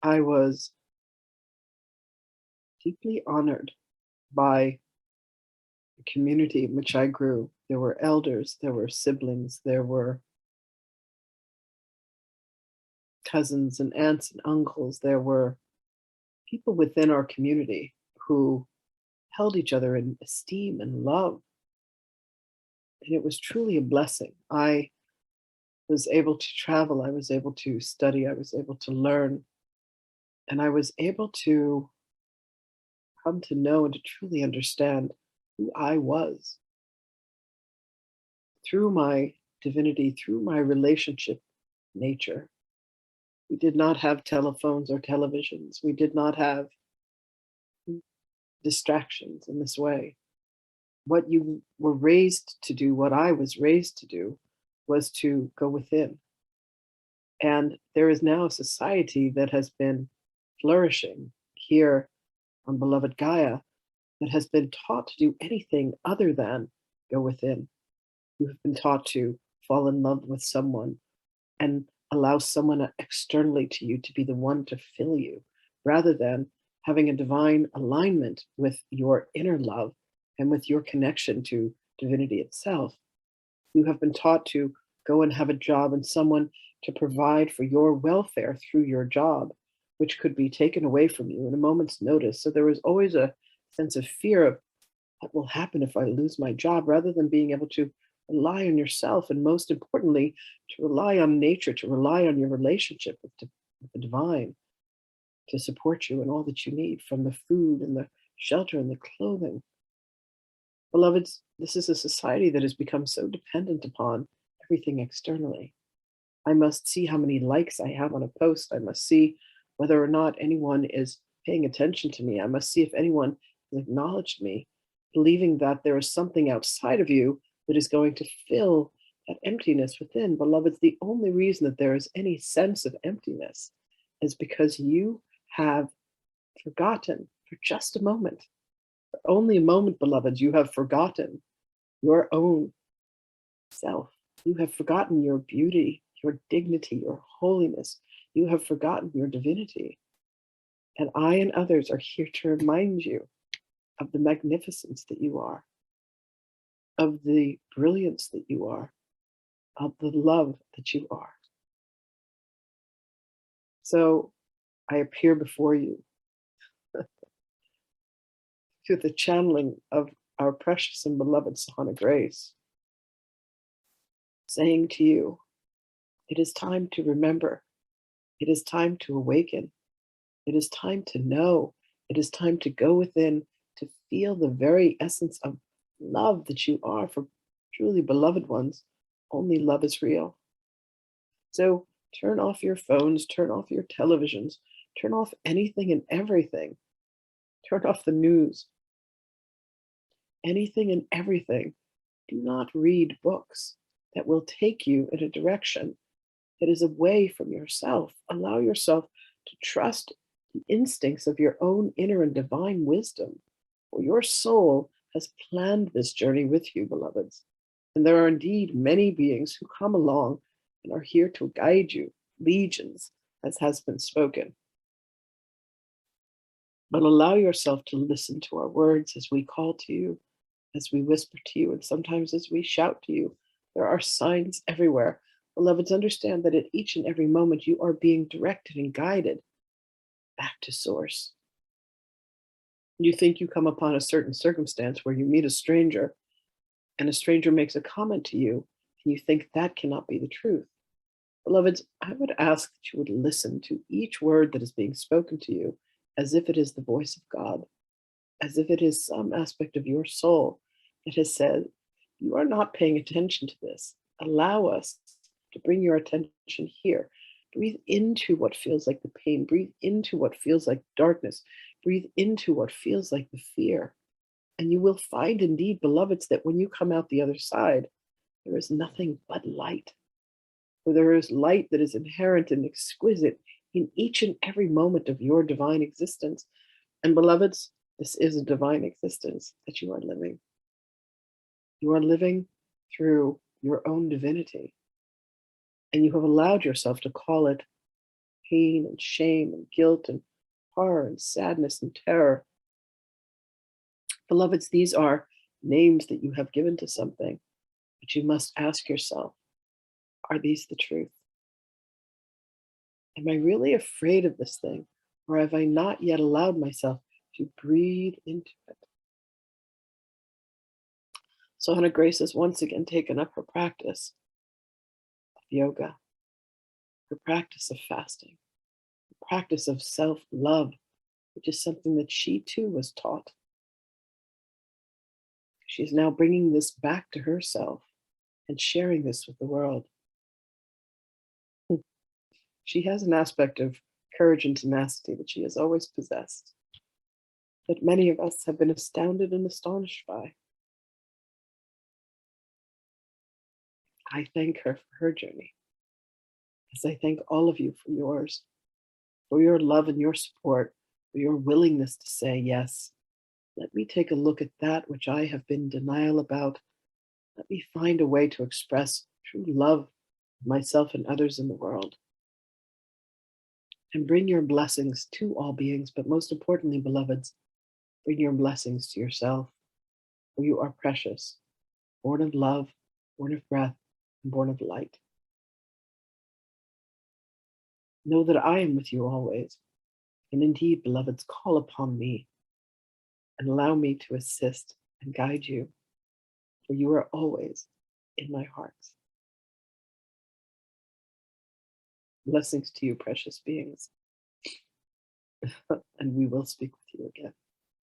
I was deeply honored by the community in which I grew. There were elders, there were siblings, there were cousins and aunts and uncles, there were people within our community who held each other in esteem and love. And it was truly a blessing. I was able to travel, I was able to study, I was able to learn, and I was able to come to know and to truly understand who I was through my divinity, through my relationship with nature. We did not have telephones or televisions. We did not have distractions in this way. What you were raised to do, what I was raised to do, was to go within. And there is now a society that has been flourishing here on beloved Gaia that has been taught to do anything other than go within. You have been taught to fall in love with someone and allow someone externally to you to be the one to fill you, rather than having a divine alignment with your inner love and with your connection to divinity itself. You have been taught to go and have a job and someone to provide for your welfare through your job, which could be taken away from you in a moment's notice. So there was always a sense of fear of what will happen if I lose my job, rather than being able to rely on yourself. And most importantly, to rely on nature, to rely on your relationship with the divine to support you in all that you need, from the food and the shelter and the clothing. Beloveds, this is a society that has become so dependent upon everything externally. I must see how many likes I have on a post. I must see whether or not anyone is paying attention to me. I must see if anyone has acknowledged me, believing that there is something outside of you that is going to fill that emptiness within. Beloveds, the only reason that there is any sense of emptiness is because you have forgotten for just a moment, for only a moment, beloveds, you have forgotten your own self. You have forgotten your beauty, your dignity, your holiness. You have forgotten your divinity. And I and others are here to remind you of the magnificence that you are, of the brilliance that you are, of the love that you are. So I appear before you through the channeling of our precious and beloved Sahana Grace, saying to you, it is time to remember. It is time to awaken. It is time to know. It is time to go within, to feel the very essence of love that you are for truly beloved ones. Only love is real. So turn off your phones, turn off your televisions, turn off anything and everything. Turn off the news. Anything and everything. Do not read books that will take you in a direction that is away from yourself. Allow yourself to trust the instincts of your own inner and divine wisdom, for your soul has planned this journey with you, beloveds. And there are indeed many beings who come along and are here to guide you, legions, as has been spoken. But allow yourself to listen to our words as we call to you, as we whisper to you, and sometimes as we shout to you. There are signs everywhere. Beloveds, understand that at each and every moment you are being directed and guided back to source. You think you come upon a certain circumstance where you meet a stranger and a stranger makes a comment to you, and you think that cannot be the truth. Beloveds, I would ask that you would listen to each word that is being spoken to you as if it is the voice of God, as if it is some aspect of your soul that has said, you are not paying attention to this. Allow us to bring your attention here. Breathe into what feels like the pain. Breathe into what feels like darkness. Breathe into what feels like the fear. And you will find indeed, beloveds, that when you come out the other side, there is nothing but light. For there is light that is inherent and exquisite in each and every moment of your divine existence. And beloveds, this is a divine existence that you are living. You are living through your own divinity. And you have allowed yourself to call it pain and shame and guilt and horror and sadness and terror. Beloveds, these are names that you have given to something, but you must ask yourself, are these the truth? Am I really afraid of this thing? Or have I not yet allowed myself to breathe into it? So Hannah Grace has once again taken up her practice of yoga, her practice of fasting, her practice of self-love, which is something that she too was taught. She's now bringing this back to herself and sharing this with the world. She has an aspect of courage and tenacity that she has always possessed, that many of us have been astounded and astonished by. I thank her for her journey, as I thank all of you for yours, for your love and your support, for your willingness to say, yes, let me take a look at that which I have been in denial about. Let me find a way to express true love of myself and others in the world. And bring your blessings to all beings, but most importantly, beloveds, bring your blessings to yourself, for you are precious, born of love, born of breath, and born of light. Know that I am with you always, and indeed, beloveds, call upon me and allow me to assist and guide you, for you are always in my heart. Blessings to you, precious beings, and we will speak with you again.